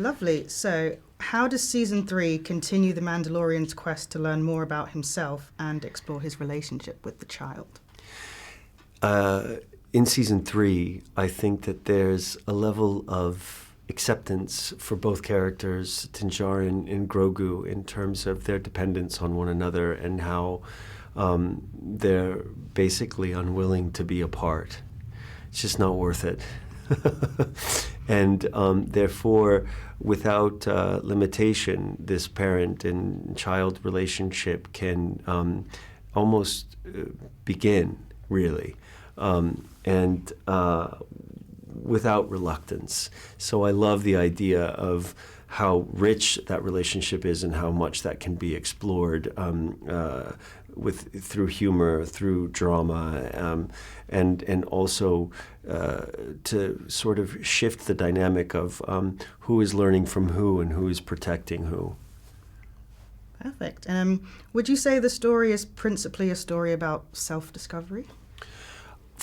Lovely. So, how does season 3 continue the Mandalorian's quest to learn more about himself and explore his relationship with the child? In season 3, I think that there's a level of acceptance for both characters, Djarin and Grogu, in terms of their dependence on one another and how they're basically unwilling to be apart. It's just not worth it. And therefore, without limitation, this parent and child relationship can almost begin, really, and without reluctance. So I love the idea of how rich that relationship is and how much that can be explored through humor, through drama, and also to sort of shift the dynamic of who is learning from who and who is protecting who. Perfect. And would you say the story is principally a story about self-discovery?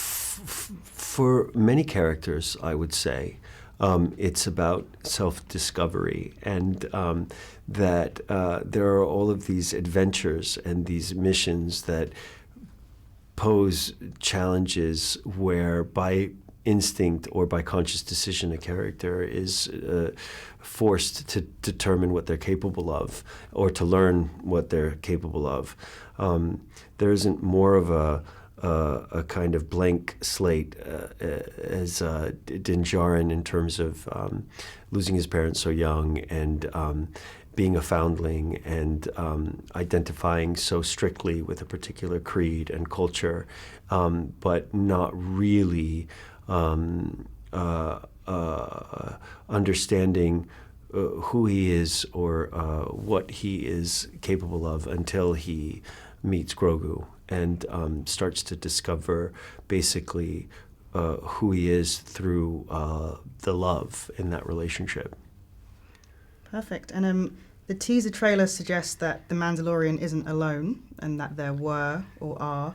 For many characters, I would say, it's about self-discovery, and that there are all of these adventures and these missions that pose challenges where by instinct or by conscious decision a character is forced to determine what they're capable of or to learn what they're capable of. There isn't more of a kind of blank slate as Djarin in terms of losing his parents so young and being a foundling and identifying so strictly with a particular creed and culture, but not really understanding who he is or what he is capable of until he meets Grogu and starts to discover basically who he is through the love in that relationship. Perfect. And the teaser trailer suggests that the Mandalorian isn't alone and that there were or are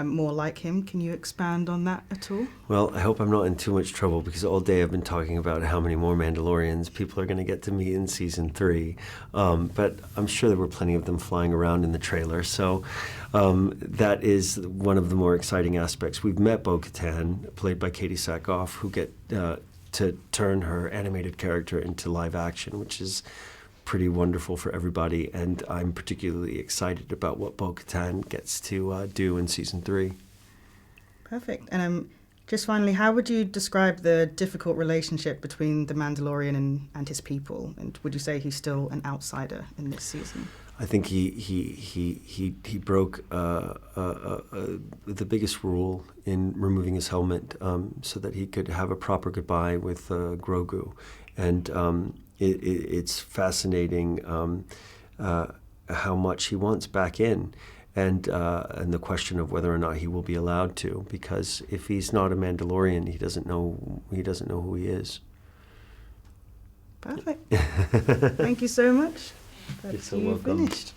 more like him. Can you expand on that at all? Well, I hope I'm not in too much trouble because all day I've been talking about how many more Mandalorians people are going to get to meet in season 3. But I'm sure there were plenty of them flying around in the trailer. So that is one of the more exciting aspects. We've met Bo-Katan, played by Katie Sackhoff, who get to turn her animated character into live action, which is pretty wonderful for everybody, and I'm particularly excited about what Bo-Katan gets to do in season 3. Perfect. And just finally, how would you describe the difficult relationship between the Mandalorian and his people? And would you say he's still an outsider in this season? I think he broke the biggest rule in removing his helmet so that he could have a proper goodbye with Grogu, and it's fascinating how much he wants back in, and the question of whether or not he will be allowed to, because if he's not a Mandalorian, he doesn't know who he is. Perfect. Thank you so much. You're so welcome. Finished.